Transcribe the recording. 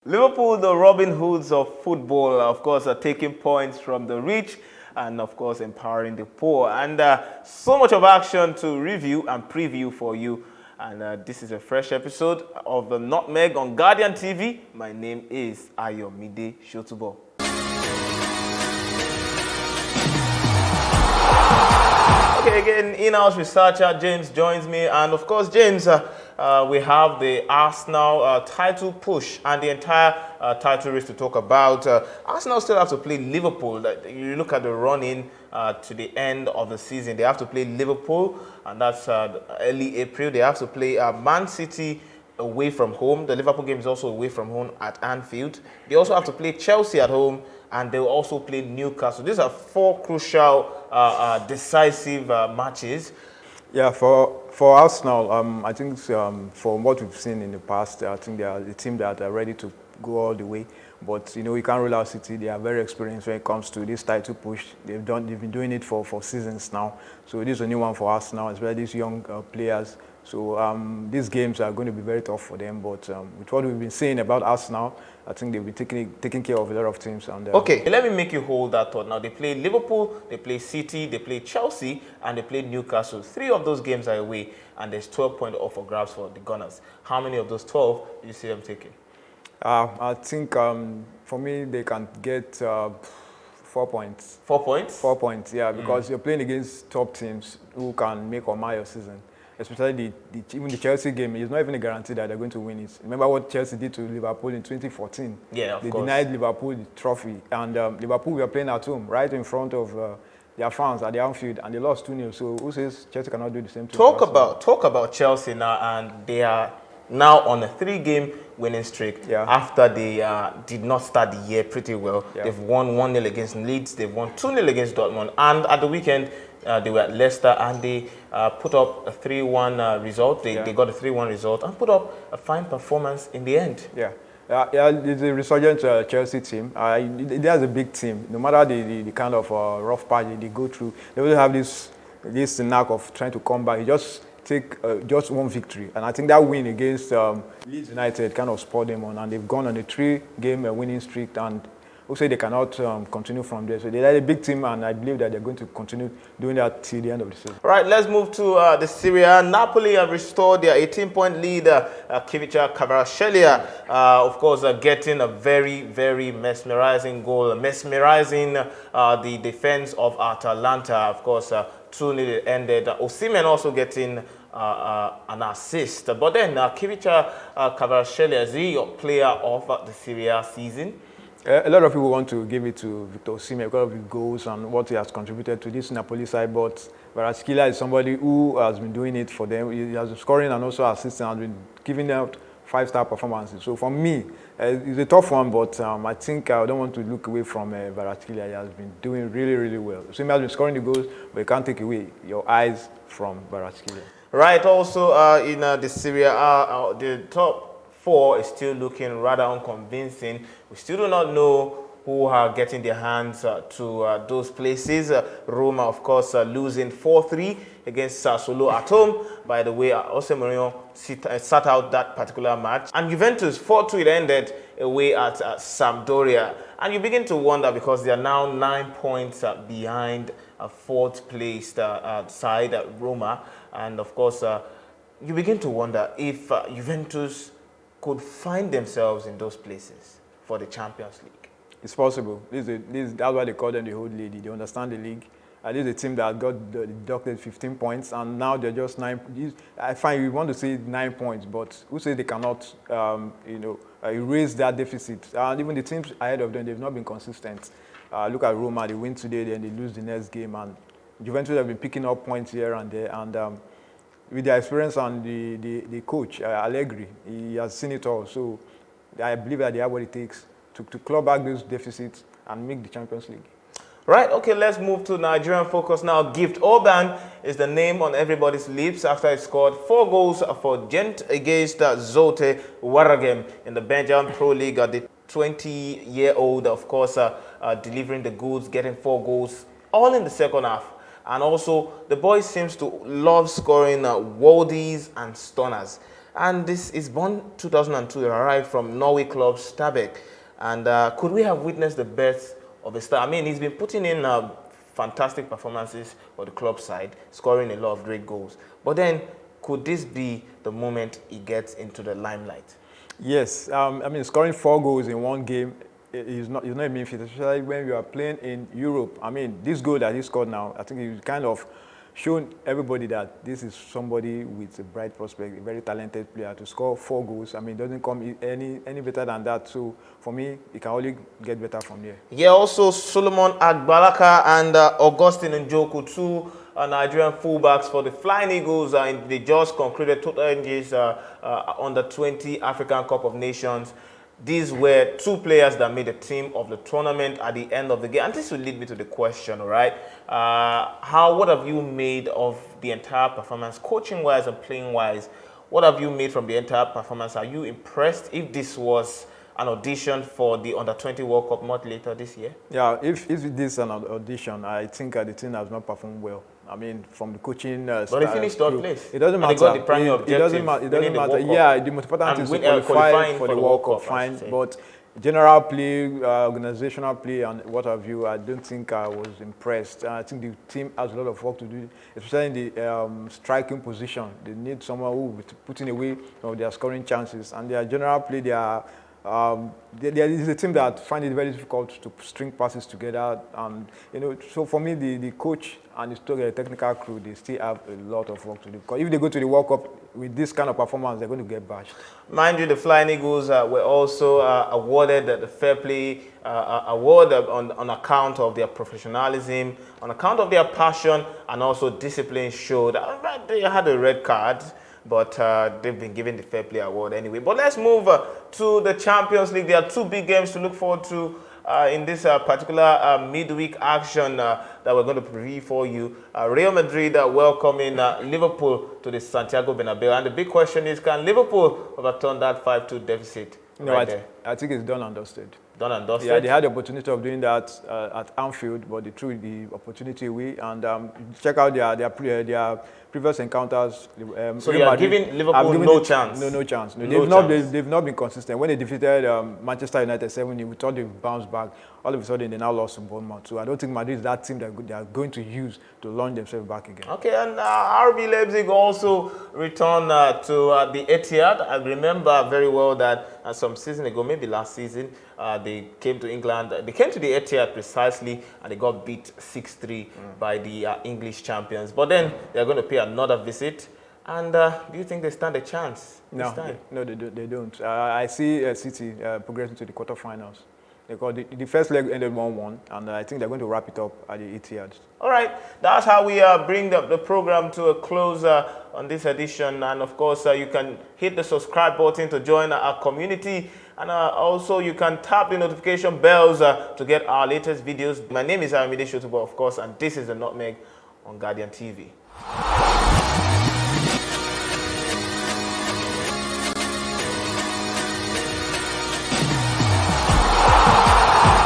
Liverpool, the Robin Hoods of football, of course, are taking points from the rich and, of course, empowering the poor. And so much of action to review and preview for you. And this is a fresh episode of the Nutmeg on Guardian TV. My name is Ayomide Sotubo. Okay, again, in-house researcher James joins me, and of course, James, we have the Arsenal title push and the entire title race to talk about. Arsenal still have to play Liverpool. You look at the run-in to the end of the season. They have to play Liverpool, and that's early April. They have to play Man City away from home. The Liverpool game is also away from home at Anfield. They also have to play Chelsea at home, and they will also play Newcastle. These are four crucial, decisive matches. Yeah, for Arsenal, I think from what we've seen in the past, I think they are the team that are ready to go all the way. But you know, we can't rule out City. They are very experienced when it comes to this title push. They've been doing it for seasons now. So this is a new one for Arsenal, as well as these young players. So these games are going to be very tough for them. But with what we've been saying about Arsenal, I think they'll be taking care of a lot of teams. And okay, let me make you hold that thought. Now, they play Liverpool, they play City, they play Chelsea, and they play Newcastle. 3 of those games are away, and there's 12 points off for grabs for the Gunners. How many of those 12 do you see them taking? I think for me, they can get 4 points. 4 points? 4 points, yeah, because you're playing against top teams who can make or mar your season. Especially even the Chelsea game, it's not even a guarantee that they're going to win it. Remember what Chelsea did to Liverpool in 2014? Yeah, of course. They denied Liverpool the trophy. And Liverpool were playing at home, right in front of their fans at the Anfield, and they lost 2-0. So who says Chelsea cannot do the same thing? Talk about Chelsea now, and they are now on a 3-game winning streak after they did not start the year pretty well. Yeah. They've won 1-0 against Leeds, they've won 2-0 against Dortmund, and at the weekend, they were at Leicester, and they put up a 3-1 result. They got a 3-1 result and put up a fine performance in the end. Yeah, it's a resurgent Chelsea team. There's a big team. No matter the kind of rough patch they go through, they will have this knack of trying to come back. You just take just one victory, and I think that win against Leeds United kind of spurred them on, and they've gone on a 3-game winning streak, and who say they cannot continue from there. So they're a big team, and I believe that they're going to continue doing that till the end of the season. All right, let's move to the Serie A. Napoli have restored their 18-point lead. Khvara, of course, getting a very, very mesmerizing goal, mesmerizing the defense of Atalanta. Of course, 2-0 ended. Osimhen also getting an assist. But then Khvara is the player of the Serie A season. A lot of people want to give it to Victor Osimhen because of his goals and what he has contributed to this Napoli side, but Kvaratskhelia is somebody who has been doing it for them. He has been scoring and also assisting and been giving out 5-star performances. So for me, it's a tough one, but I think I don't want to look away from Kvaratskhelia. He has been doing really, really well. Osimhen has been scoring the goals, but you can't take away your eyes from Kvaratskhelia. Right, also in the Serie A, the top 4 is still looking rather unconvincing. We still do not know who are getting their hands to those places. Roma, of course, losing 4-3 against Sassuolo at home. By the way, Osimhen sat out that particular match. And Juventus, 4-2 it ended away at Sampdoria. And you begin to wonder, because they are now 9 points behind a 4th placed side, Roma. And of course, you begin to wonder if Juventus could find themselves in those places for the Champions League. It's possible. That's why they call them the old lady. They understand the league. This is a team that got deducted 15 points, and now they're just 9. I find we want to say 9 points, but who says they cannot, erase that deficit? And even the teams ahead of them, they've not been consistent. Look at Roma. They win today, then they lose the next game, and Juventus have been picking up points here and there, and with their experience and the coach, Allegri, he has seen it all. So I believe that they have what it takes to claw back those deficits and make the Champions League. Right, okay, let's move to Nigerian focus now. Gift Orban is the name on everybody's lips after he scored 4 goals for Gent against Zote Waregem in the Belgian Pro League. The 20-year-old, of course, delivering the goods, getting 4 goals, all in the second half. And also, the boy seems to love scoring worldies and stunners. And this is born 2002. It arrived from Norway club Stabæk. And could we have witnessed the birth of a star? I mean, he's been putting in fantastic performances for the club side, scoring a lot of great goals. But then, could this be the moment he gets into the limelight? Yes, I mean, scoring 4 goals in one game is not a mean feat, especially when you are playing in Europe. I mean, this goal that he scored now, I think he's kind of shown everybody that this is somebody with a bright prospect, a very talented player. To score 4 goals, I mean, it doesn't come any better than that. So for me, it can only get better from there. Yeah, also Solomon Agbalaka and Augustine Njoku, 2 Nigerian fullbacks for the Flying Eagles. They just concluded total NG's under 20 African Cup of Nations. These were 2 players that made the team of the tournament at the end of the game. And this will lead me to the question, all right? What have you made of the entire performance, coaching-wise and playing-wise? What have you made from the entire performance? Are you impressed if this was an audition for the Under-20 World Cup not later this year? Yeah, if this is an audition, I think the team has not performed well. I mean, from the coaching but they finished third place. It doesn't matter. They got the primary objective. It doesn't matter. Yeah, the most important thing is to qualify for the World Cup. Fine, but general play, organizational play, and what have you, I don't think I was impressed. I think the team has a lot of work to do, especially in the striking position. They need someone who will be putting away their scoring chances, and their general play, there is a team that find it very difficult to string passes together, and so for me, the coach and the technical crew, they still have a lot of work to do. Because if they go to the World Cup with this kind of performance, they're going to get bashed. Mind you, the Flying Eagles were also awarded the Fair Play award on account of their professionalism, on account of their passion, and also discipline showed. They had a red card, but they've been given the Fair Play award anyway. But let's move to the Champions League. There are 2 big games to look forward to in this particular midweek action that we're going to preview for you. Real Madrid welcoming Liverpool to the Santiago Bernabeu. And the big question is, can Liverpool overturn that 5-2 deficit? No, I think it's done and dusted. Done and dusted? Yeah, they had the opportunity of doing that at Anfield, but they threw the opportunity away. And check out their previous encounters. So you are giving Liverpool no chance? No chance. No, they've not been consistent. When they defeated Manchester United 7-0, we thought they'd bounce back. All of a sudden, they now lost to Bournemouth. So I don't think Madrid is that team that they are going to use to launch themselves back again. Okay, and RB Leipzig also returned to the Etihad. I remember very well that some season ago, maybe last season, they came to England. They came to the Etihad precisely, and they got beat 6-3 by the English champions. But then they're going to pay another visit. And do you think they stand a chance this time? No, they don't. I see City progressing to the quarterfinals. Because the first leg ended 1-1, and I think they're going to wrap it up at the Etihad. All right, that's how we bring the program to a close on this edition. And of course, you can hit the subscribe button to join our community. And also, you can tap the notification bells to get our latest videos. My name is Ayomide Sotubo, of course, and this is the Nutmeg on Guardian TV.